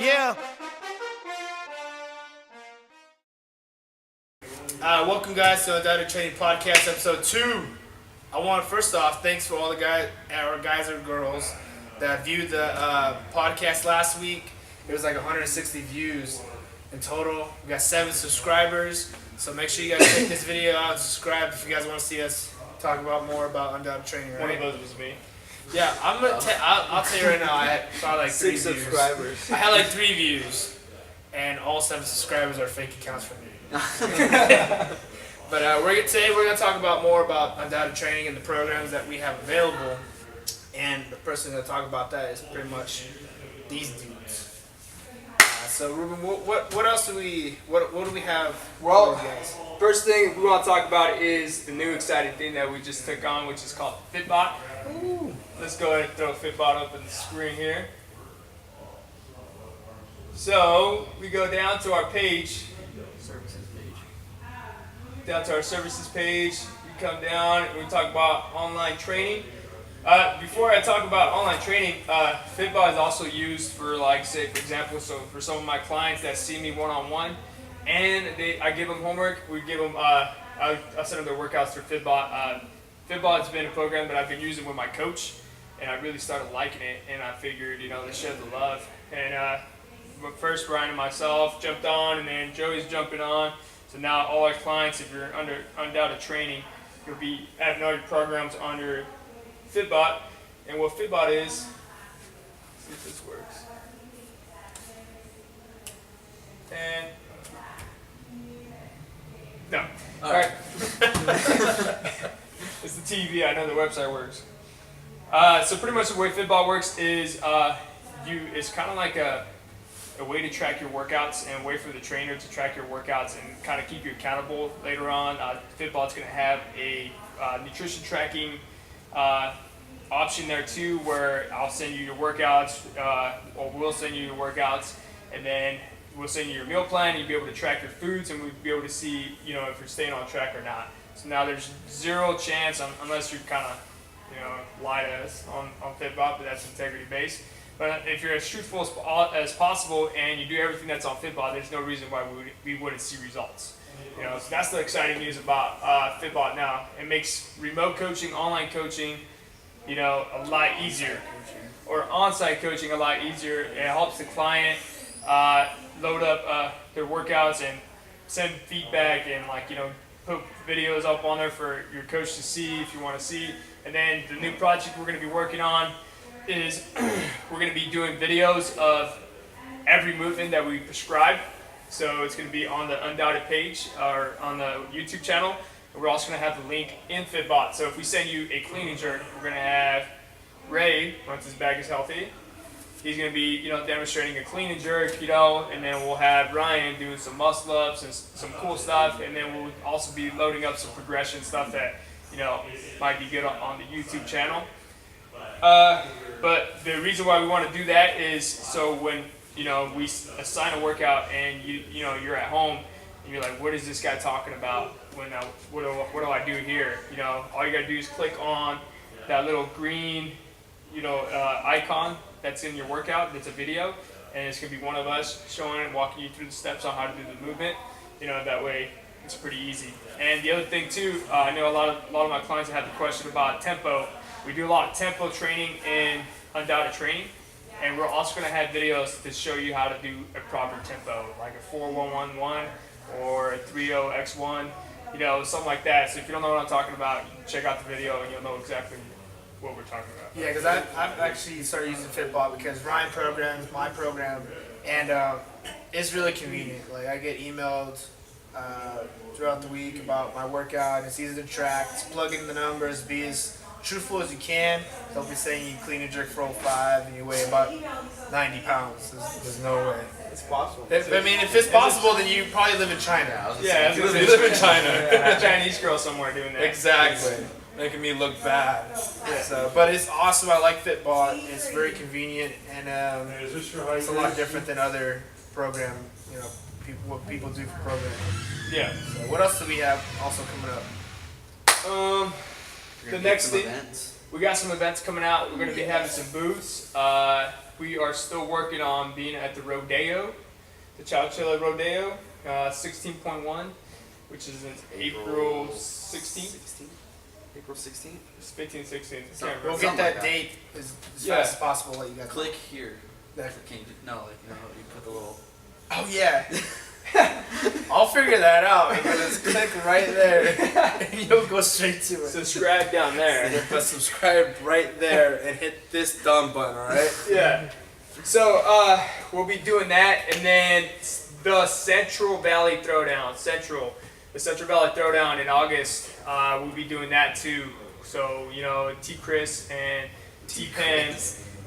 Yeah. Welcome guys to Undoubted Training Podcast episode 2. I want to first off thanks for all the guys or girls that viewed the podcast last week. It was like 160 views in total. We got 7 subscribers. So make sure you guys check this video out and subscribe if you guys want to see us talk about more about Undoubted Training. Right? One of those was me. Yeah, I'll tell you right now. I had probably like 3 6 views. subscribers. I had like 3 views, and all 7 subscribers are fake accounts for me. But today we're gonna talk about more about Undoubted Training and the programs that we have available. And the person gonna talk about that is pretty much these dudes. So Ruben, what else do we have? Well, for you guys? first thing we want to talk about is the new exciting thing that we just took on, which is called FitBot. Ooh. Let's go ahead and throw FitBot up on the screen here. So we go down to our page. Down to our services page, we come down and we talk about online training. Before I talk about online training, FitBot is also used for, like, say for example, so for some of my clients that see me one-on-one, and I give them homework, we give them, I send them their workouts through FitBot. FitBot has been a program that I've been using with my coach, and I really started liking it, and I figured, let's share the love. And first Brian and myself jumped on, and then Joey's jumping on. So now all our clients, if you're under Undoubted Training, you'll be having all your programs under FitBot. And what FitBot is, let's see if this works. And no. All right. It's the TV. I know the website works. So pretty much the way FitBot works is it's kind of like a way to track your workouts and a way for the trainer to track your workouts and kind of keep you accountable later on. FitBot's going to have a nutrition tracking option there too, where I'll send you your workouts, or we'll send you your workouts, and then we'll send you your meal plan. You'll be able to track your foods, and we'll be able to see, if you're staying on track or not. So now there's zero chance, unless you kind of, lie to us on FitBot, but that's integrity based. But if you're as truthful as possible and you do everything that's on FitBot, there's no reason why we wouldn't see results. So that's the exciting news about FitBot now. It makes remote coaching, online coaching, a lot easier, or on-site coaching a lot easier. It helps the client load up their workouts and send feedback and put videos up on there for your coach to see if you want to see. And then the new project we're going to be working on is we're going to be doing videos of every movement that we prescribe. So it's going to be on the Undoubted page or on the YouTube channel. And we're also going to have the link in FitBot. So if we send you a clean and jerk, we're going to have Ray, once his back is healthy, he's going to be demonstrating a clean and jerk, and then we'll have Ryan doing some muscle ups and some cool stuff, and then we'll also be loading up some progression stuff that might be good on the YouTube channel. But the reason why we want to do that is so when we assign a workout and you're at home and you're like, what is this guy talking about? What do I do here? All you gotta do is click on that little green icon that's in your workout. That's a video, and it's gonna be one of us showing and walking you through the steps on how to do the movement. That way it's pretty easy. And the other thing too, I know a lot of my clients have the question about tempo. We do a lot of tempo training in Undoubted Training, and we're also going to have videos to show you how to do a proper tempo, like a 4-1-1-1 or a 3-0-X1, something like that. So if you don't know what I'm talking about, check out the video and you'll know exactly what we're talking about. Yeah, because I've actually started using FitBot because Ryan programs my program, and it's really convenient. Like, I get emailed throughout the week about my workout, and it's easy to track. Just plug in the numbers, be as truthful as you can. They'll be saying you clean and jerk for 05 and you weigh about 90 pounds. There's no way. It's possible. If it's possible, then you probably live in China. Yeah, you live in China. A Chinese girl somewhere doing that. Exactly. Making me look bad. Yeah. So, but it's awesome. I like FitBot. It's very convenient, and it's a lot different than other program. What people do for programming. Yeah. So what else do we have also coming up? The next thing. we got some events coming out. We're going to be having some booths. We are still working on being at the Rodeo, the Chowchilla Rodeo, 16.1, which is in April 16th. April 16th? It's 15th, 16th. We'll get Something that like that. date as Yeah. fast as possible. Let you guys Click here. know. Can you, no, like, you know, you put the little... Oh yeah. I'll figure that out. I'm gonna just click right there, and you'll go straight to it. Subscribe down there. But subscribe right there and hit this dumb button. All right. Yeah. So we'll be doing that, and then the Central Valley Throwdown. The Central Valley Throwdown in August. We'll be doing that too. So T. Chris and T. Penn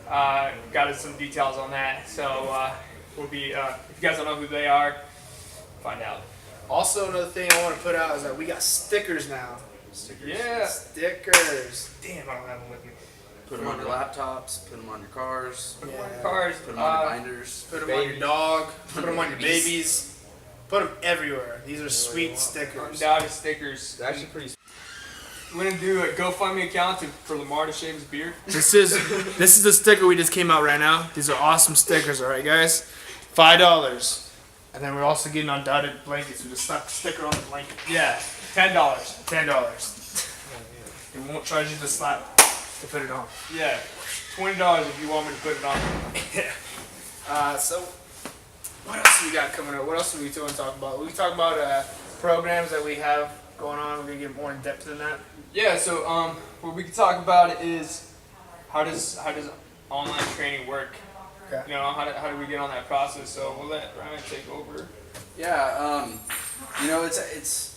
got us some details on that. So we'll be. If you guys don't know who they are, find out. Also, another thing I want to put out is that we got stickers now. Stickers. Yeah. Stickers. Damn, I don't have them with me. Put them on your laptops, put them on your cars, Put them on Yeah. your cars. put them on your binders. Put them on your Babies. dog. Put them on your Babies. babies. Put them everywhere. These are sweet stickers. Undoubted stickers. It's actually pretty. We're gonna do a GoFundMe account for Lamar to shave his beard. This is the sticker we just came out right now. These are awesome stickers, all right, guys. $5. And then we're also getting Undoubted blankets. We just stuck a sticker on the blanket. Yeah, $10. $10. And we won't charge you the slap to put it on. Yeah, $20 if you want me to put it on. Yeah. So, what else we got coming up? What else do we want to talk about? We talk about programs that we have going on. We're gonna get more in depth than that. Yeah, so what we can talk about is how does online training work? Okay. How do we get on that process? So we'll let Ryan take over. Yeah, it's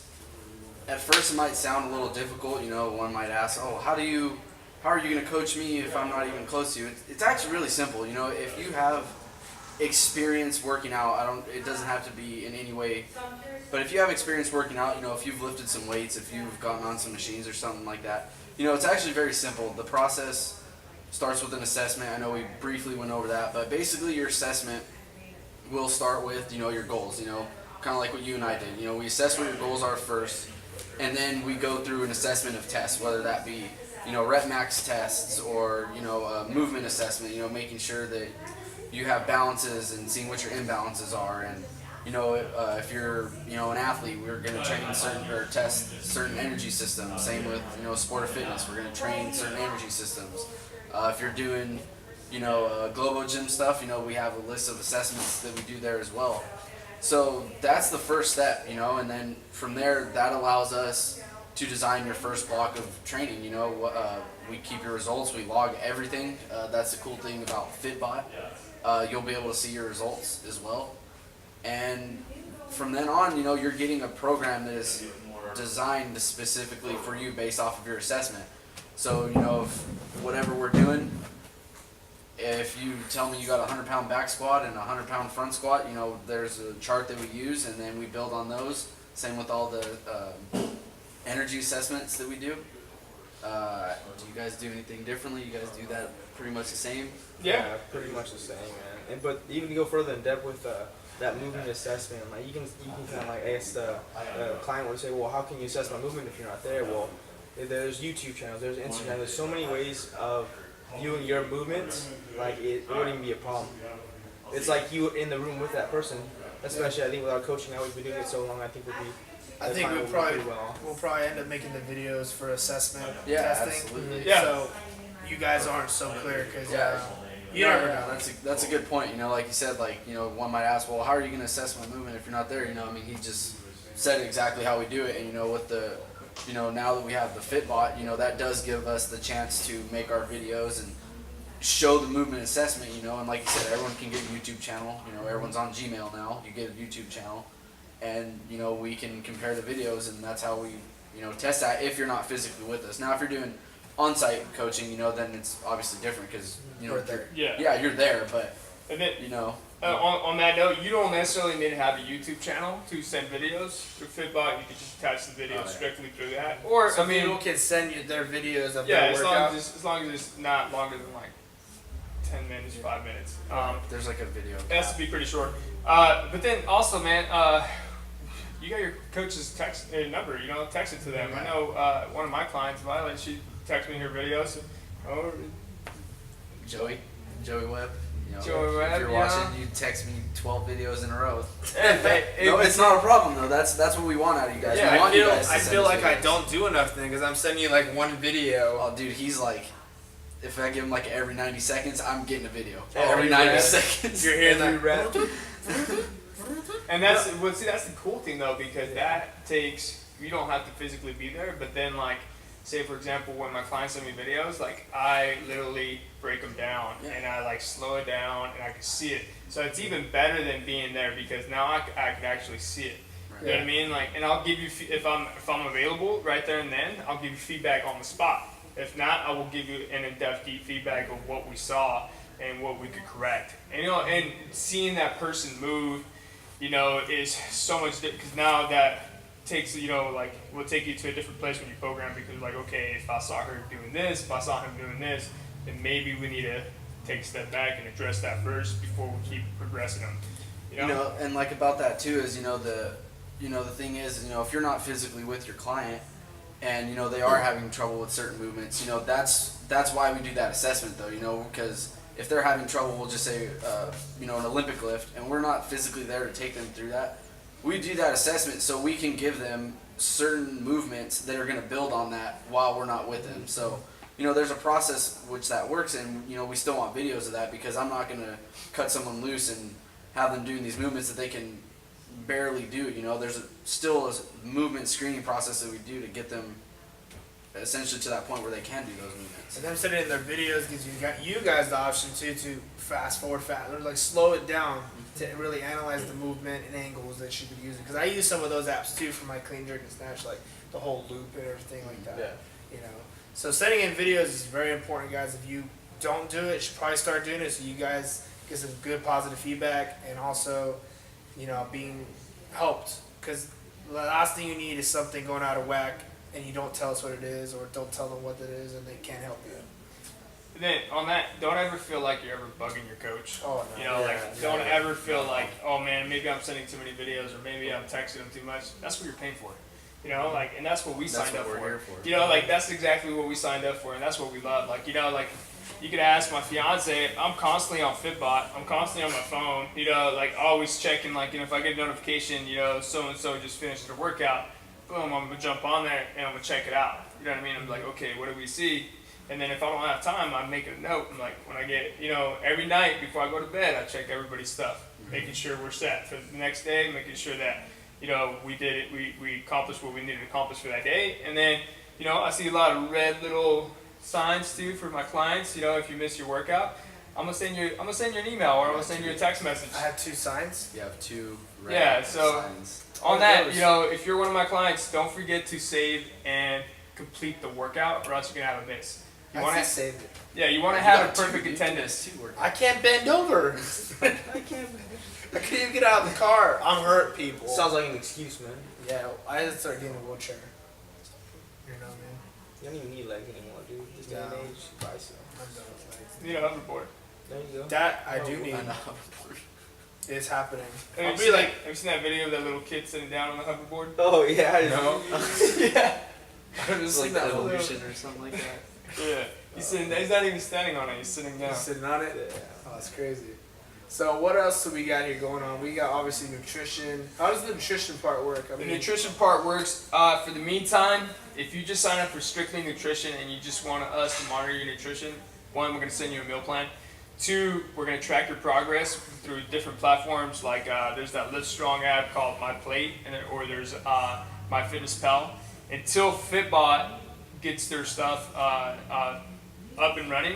at first it might sound a little difficult. One might ask, "Oh, how are you going to coach me if I'm not even close to you?" It's actually really simple. If you have experience working out, it doesn't have to be in any way, but if you have experience working out, if you've lifted some weights, if you've gotten on some machines or something like that, it's actually very simple. The process starts with an assessment. I know we briefly went over that, but basically your assessment will start with, your goals, kind of like what you and I did. We assess what your goals are first, and then we go through an assessment of tests, whether that be, rep max tests or, a movement assessment, making sure that you have balances and seeing what your imbalances are. And, if you're, an athlete, we're going to test certain energy systems. Same with, sport or fitness, we're going to train certain energy systems. If you're doing, Globo Gym stuff, we have a list of assessments that we do there as well. So that's the first step, and then from there, that allows us to design your first block of training. We keep your results, we log everything. That's the cool thing about FitBot. You'll be able to see your results as well. And from then on, you're getting a program that is designed specifically for you based off of your assessment. So, if whatever we're doing, if you tell me you got a 100-pound back squat and a 100-pound front squat, there's a chart that we use, and then we build on those. Same with all the energy assessments that we do. Do you guys do anything differently? You guys do that pretty much the same? Yeah. Pretty much the same, man. But even to go further in depth with that movement assessment, like you can kind of like ask the client, would say, well, how can you assess my movement if you're not there? Well, there's YouTube channels, there's Instagram, there's so many ways of viewing your movements. Like it wouldn't even be a problem. It's like you in the room with that person. Especially, I think with our coaching, how we've been doing it so long, I think We'll probably end up making the videos for assessment Yeah, testing. absolutely. Yeah. So you guys aren't so clear because Yeah. you never know. That's a good point. Like you said, one might ask, well, how are you going to assess my movement if you're not there? He just said exactly how we do it. And with the, now that we have the FitBot, that does give us the chance to make our videos and show the movement assessment. And like you said, everyone can get a YouTube channel. Everyone's on Gmail now. You get a YouTube channel, and we can compare the videos, and that's how we, test that if you're not physically with us. Now, if you're doing on-site coaching, then it's obviously different because We're there. Yeah. you're there, but And then on on that note, you don't necessarily need to have a YouTube channel to send videos through FitBot. You can just attach the video strictly through that. Or Some people can send you their videos of yeah, their as workout. long as it's not longer than like 10 minutes, 5 minutes. there's like a video. It has to be pretty short. But then also, man, you got your coach's text number. You know, text it to them. Yeah. I know one of my clients, Violet, she texts me her videos. Oh, Joey Webb. You know, Joey if Webb, you're yeah. watching, you text me 12 videos in a row. Hey, No, it's not a problem though. That's what we want out of you guys. Yeah, we want you I guys to send feel us like I videos. don't do enough then because I'm sending you like one video. Oh, dude, he's like, if I give him like every 90 seconds, I'm getting a video. Oh, every yeah. 90 seconds. You're hearing Every that? rep. And that's that's the cool thing though, because that takes, you don't have to physically be there, but then like, say for example, when my clients send me videos, like I literally break them down and I like slow it down and I can see it. So it's even better than being there because now I can actually see it. You know what I mean? Like, and I'll give you if I'm available right there and then, I'll give you feedback on the spot. If not, I will give you an in-depth deep feedback of what we saw and what we could correct. And you know, and seeing that person move, you know, is so much because now that takes, you know, like will take you to a different place when you program because like, okay, if I saw her doing this, if I saw him doing this, then maybe we need to take a step back and address that first before we keep progressing them. You know, and like about that too is the thing is, you know, if you're not physically with your client and you know they are having trouble with certain movements, you know, that's why we do that assessment though, you know, because if they're having trouble, we'll just say, you know, an Olympic lift, and we're not physically there to take them through that. We do that assessment so we can give them certain movements that are going to build on that while we're not with them. So, you know, there's a process which that works, and you know, we still want videos of that because I'm not going to cut someone loose and have them doing these movements that they can barely do. You know, there's still a movement screening process that we do to get them essentially to that point where they can do those movements. And them sending in their videos gives you guys the option too to fast forward, or like slow it down to really analyze the movement and angles that you be using. Because I use some of those apps too for my clean jerk and snatch, like the whole loop and everything like that. Yeah. You know, so sending in videos is very important, guys. If you don't do it, you should probably start doing it so you guys get some good positive feedback and also, you know, being helped. Because the last thing you need is something going out of whack and you don't tell us what it is, or don't tell them what it is, and they can't help you. And then on that, don't ever feel like you're ever bugging your coach. Oh, no. You know, don't ever feel like, oh man, maybe I'm sending too many videos, or maybe I'm texting them too much. That's what you're paying for. You know, like, and that's what we signed up what we're for. here for. You know, like that's exactly what we signed up for, and that's what we love. Like, you know, like you could ask my fiance, I'm constantly on FitBot, I'm constantly on my phone. You know, like always checking, like, you know, if I get a notification, you know, so and so just finished their workout. Boom, I'm gonna jump on there and I'm gonna check it out. You know what I mean? I'm like, okay, what do we see? And then if I don't have time, I'm making a note. I'm like, when I get, you know, every night before I go to bed, I check everybody's stuff, making sure we're set for the next day, making sure that, you know, we did it, we accomplished what we needed to accomplish for that day. And then, you know, I see a lot of red little signs too for my clients. You know, if you miss your workout, I'm gonna send you an email, or I'm gonna send you a text message. I have 2 signs. You have 2 red Yeah, so signs. on that, you know, if you're one of my clients, don't forget to save and complete the workout, or else you're gonna have a miss. You want to save it. Yeah, you want to You have a got perfect 2 attendance. 2 workouts. I can't bend over. I can't even get out of the car. I'm hurt, people. Sounds like an excuse, man. Yeah, I had to start getting a wheelchair. You know, man. You don't even need legs anymore, dude. This day and No. age, buy some. I'm done with legs. You know, hoverboard. There you go. That I do I need. know. It's happening. Have I'll you, be seen like, that, have you seen that video of that little kid sitting down on the hoverboard? Oh yeah, I No. Yeah. I'm It's just like that the little- evolution or something like that. Yeah. He's sitting. He's not even standing on it. He's sitting down. He's sitting on it. Yeah. Oh, that's crazy. So what else do we got here going on? We got obviously nutrition. How does the nutrition part work? I The mean, nutrition part works. For the meantime, if you just sign up for strictly nutrition and you just want us to monitor your nutrition, 1, we're going to send you a meal plan. 2, we're going to track your progress through different platforms. Like there's that Live Strong app called My Plate, or there's MyFitnessPal. Until FitBot gets their stuff up and running,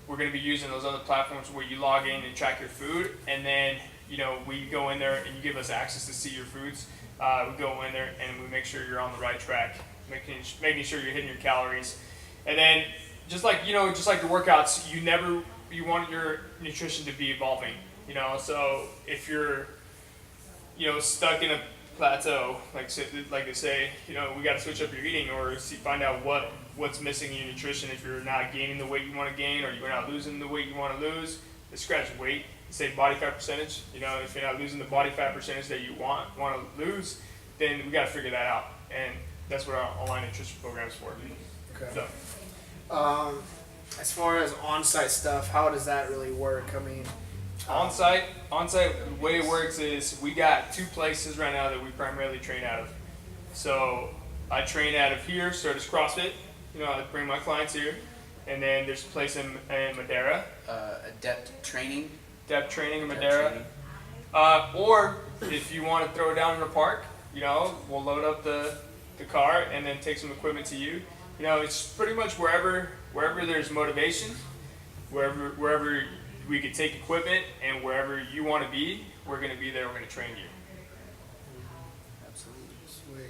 we're going to be using those other platforms where you log in and track your food, and then, you know, we go in there and you give us access to see your foods. We go in there and we make sure you're on the right track, making sure you're hitting your calories. And then just like the workouts, you want your nutrition to be evolving, you know. So if you're, you know, stuck in a plateau, like they say, you know, we got to switch up your eating, or find out what's missing in your nutrition. If you're not gaining the weight you want to gain, or you're not losing the weight you want to lose, scratch weight. Say body fat percentage. You know, if you're not losing the body fat percentage that you want to lose, then we got to figure that out, and that's what our online nutrition program is for. Okay. So, As far as on-site stuff, how does that really work? I mean, on-site, the way it works is we got 2 places right now that we primarily train out of. So I train out of here, Certus CrossFit. I bring my clients here. And then there's a place in Madeira. Adept training. Depth training in Depth Madeira. training. Or if you want to throw it down in the park, we'll load up the car and then take some equipment to you. It's pretty much wherever there's motivation, wherever we could take equipment, and wherever you want to be, we're going to be there. We're going to train you. Absolutely. sweet.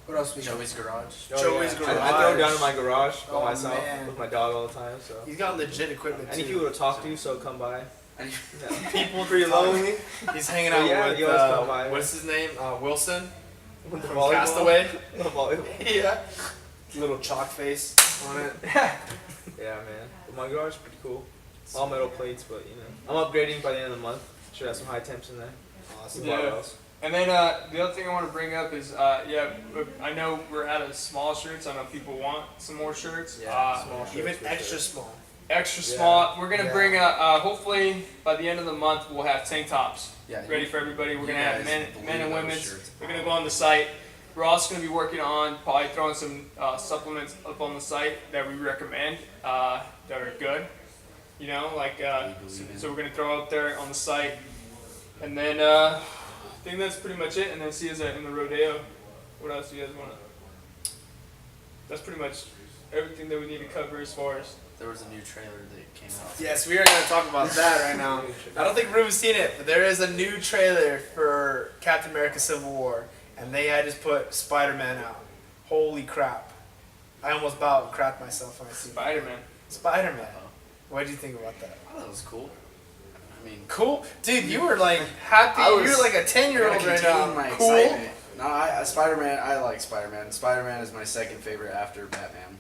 What else we got? Joey's garage. Joey's I garage. throw it down in my garage by Oh, myself man. with my dog all the time. So He's got legit equipment any too. people to talk to, so come by. People Pretty lonely. He's hanging But out yeah, with you always come by. what's his name? Wilson With the from volleyball. Castaway. The volleyball. Yeah. Little chalk face on it. Yeah, man. But my garage is pretty cool. All metal plates, but I'm upgrading by the end of the month. Should have some high temps in there. Awesome. Yeah. Barbells. And then the other thing I want to bring up is, I know we're out of small shirts. I know people want some more shirts. Yeah, small shirts Even for extra sure. small. Extra Yeah. small. We're gonna Yeah. bring hopefully by the end of the month we'll have tank tops Yeah. ready for everybody. We're You gonna have guys men believe and those women's. shirts. They're gonna go on the site. We're also gonna be working on probably throwing some supplements up on the site that we recommend that are good. So we're gonna throw up there on the site, and then I think that's pretty much it. And then see us in the rodeo. What else do you guys want to? That's pretty much everything that we need to cover as far as. There was a new trailer that came out. Yes, we are going to talk about that right now. I don't think Ruben's seen it, but there is a new trailer for Captain America Civil War, and they had just put Spider-Man out. Holy crap. I almost about crapped myself when I seen it. Spider-Man. Spider-Man. What did you think about that? I thought it was cool. I mean, Cool? Dude, you were like happy. I was- You're like a 10-year-old I right contain now. my Cool? excitement. No, Spider-Man. I like Spider-Man. Spider-Man is my second favorite after Batman.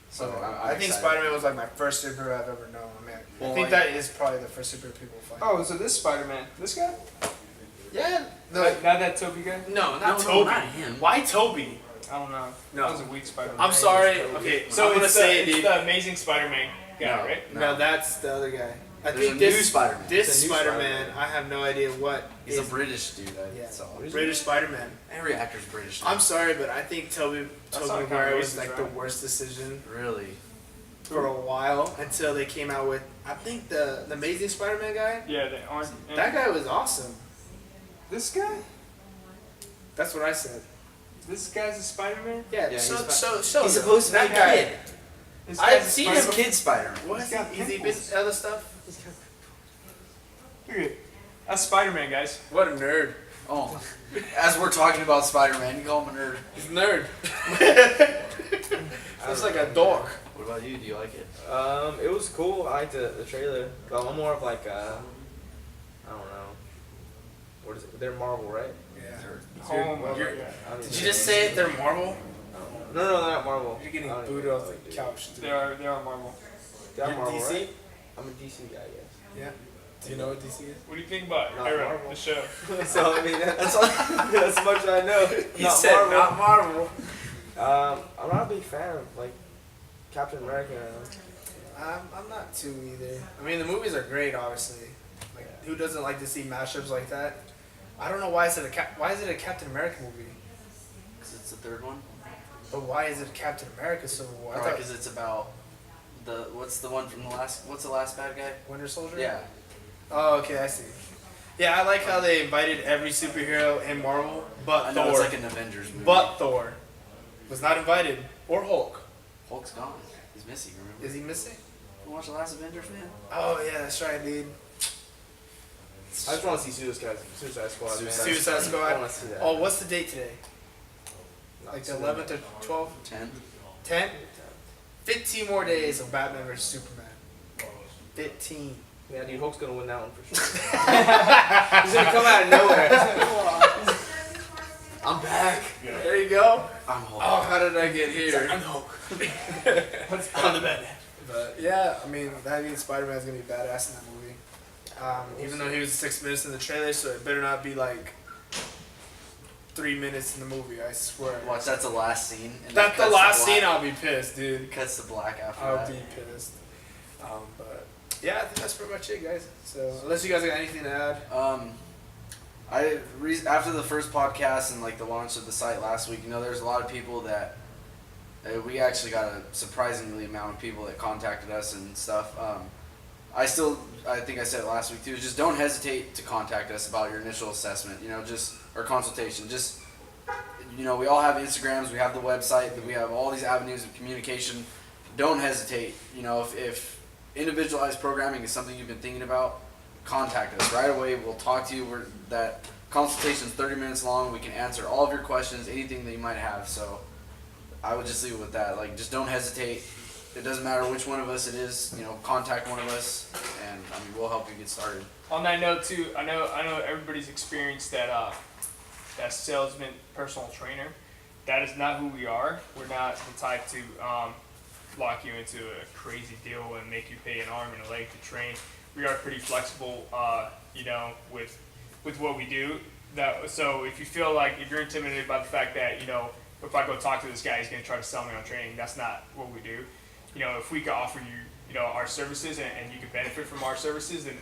So Okay. I'm I think excited. Spider-Man was like my first superhero I've ever known. I mean, Well, I think like- that is probably the first superhero people find. Oh, so this Spider-Man, this guy? Yeah. Not that Toby guy? No, not No, Toby. not him. Why Toby? I don't know. No. That was a weak Spider-Man. I'm sorry. Okay, So I'm gonna it's, say, it's dude. the Amazing Spider-Man guy, No. right? No, that's the other guy. I There's think a this new Spider-Man. This It's a new Spider-Man, Spider-Man. I have no idea what He's a is. British dude. Yeah, Saw. British Spider-Man. Every actor's British. Now. I'm sorry, but I think Toby That's not Maguire kinda was racist, like right? the worst decision Really. for a while until they came out with. I think the Amazing Spider-Man guy. Yeah, they aren't. That guy was awesome. This guy? That's what I said. This guy's a Spider-Man? Yeah. Yeah, so he's he's supposed to be that a guy. kid. This I've guy's a seen He's him. kid Spider-Man. What? He's got Has he been pimples. other stuff? Look at it. That's Spider-Man, guys. What a nerd. Oh, as we're talking about Spider-Man, you call him a nerd. He's a nerd. Looks like a dork. What about you? Do you like it? It was cool. I liked the trailer, but I'm more of like I don't know. What is it? They're Marvel, right? Yeah. Oh my you're- god. I don't Did even you just know. say it? They're Marvel? No, they're not Marvel. You're getting I don't even booted know off what the they do. couch. Dude. They are Marvel. They're You're Marvel, DC? right? I'm a DC guy, yes. Yeah. Do you know what DC is? What do you think about Not Arrow, Marvel. the show? So I mean, that's as much as I know. He Not said Marvel. not Marvel. I'm not a big fan of like Captain America. I'm not too either. I mean, the movies are great, obviously. Like, who doesn't like to see mashups like that? I don't know why is it a Captain America movie? Because it's the third one. But why is it Captain America Civil War? I Probably thought because it's about what's the one from the last? What's the last bad guy? Winter Soldier. Yeah. Oh, okay, I see. Yeah, I like how they invited every superhero in Marvel, but I know Thor. it's like an Avengers movie. But Thor was not invited, or Hulk. Hulk's gone. He's missing. Remember? Is he missing? You watch the last Avengers, man? Oh yeah, that's right, dude. I just want to see Suicide Squad. Man. Suicide Squad. I want to see that. Oh, what's the date today? Not Like the soon. 11th or 12th? 10. 10? 15 more days of Batman vs Superman. 15. Yeah, dude, Hulk's gonna win that one for sure. He's gonna come out of nowhere. I'm back. There you go. I'm Hulk. Oh, how did I get here? I'm Hulk. On the Batman. But yeah, I mean, that means Spider-Man's gonna be badass in that movie. Even though he was 6 minutes in the trailer, so it better not be like 3 minutes in the movie. I swear. Watch, that's the last scene. And That's it the cuts last black. scene. I'll be pissed, dude. It cuts the black after I'll that. be pissed. But yeah, I think that's pretty much it, guys. So unless you guys got anything to add. After the first podcast and like the launch of the site last week, there's a lot of people that we actually got a surprisingly amount of people that contacted us and stuff. I think I said it last week too. Just don't hesitate to contact us about your initial assessment. Or consultation. Just we all have Instagrams, we have the website, we have all these avenues of communication. Don't hesitate. If individualized programming is something you've been thinking about, contact us right away. We'll talk to you. That consultation is 30 minutes long. We can answer all of your questions, anything that you might have. So I would just leave it with that. Like, just don't hesitate. It doesn't matter which one of us it is. Contact one of us, and we'll help you get started. On that note too, I know everybody's experienced that salesman personal trainer. That is not who we are. We're not the type to lock you into a crazy deal and make you pay an arm and a leg to train. We are pretty flexible, with what we do. So if you feel like, if you're intimidated by the fact that, if I go talk to this guy, he's going to try to sell me on training, that's not what we do. If we could offer you, our services and you could benefit from our services, then,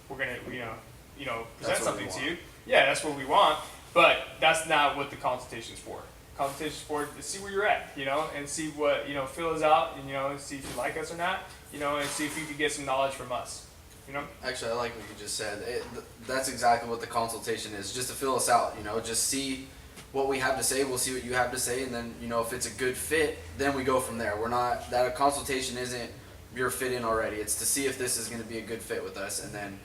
we're going to, present something to you. Yeah, that's what we want, but that's not what the consultation's for. Consultation's for to see where you're at, and see what, fill us out, and, see if you like us or not, and see if you could get some knowledge from us. Actually, I like what you just said. That's exactly what the consultation is, just to fill us out. Just see what we have to say. We'll see what you have to say, and then if it's a good fit, then we go from there. We're not, that consultation isn't you're fit in already. It's to see if this is going to be a good fit with us, and then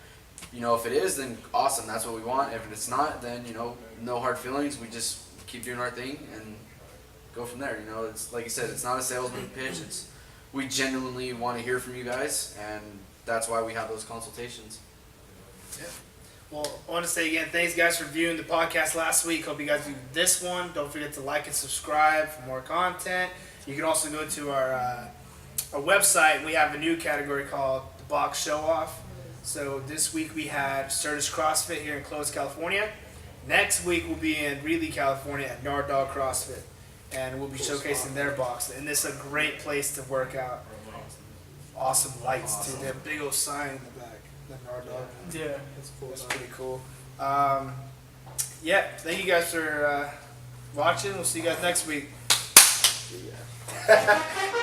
if it is, then awesome. That's what we want. If it's not, then no hard feelings. We just keep doing our thing and go from there. It's like you said, it's not a salesman pitch. We genuinely want to hear from you guys, and that's why we have those consultations. Yeah. Well, I want to say again, thanks guys for viewing the podcast last week. Hope you guys do this one. Don't forget to like and subscribe for more content. You can also go to our website. We have a new category called the Box Show Off. So this week we had Certis CrossFit here in Clovis, California. Next week we'll be in Greeley, California at Nard Dog CrossFit. And we'll be showcasing their box. And this is a great place to work out. Awesome lights too. They have a big old sign in the back. The Nard Dog. Yeah, That's pretty cool. Yeah, thank you guys for watching. We'll see you guys next week. Yeah.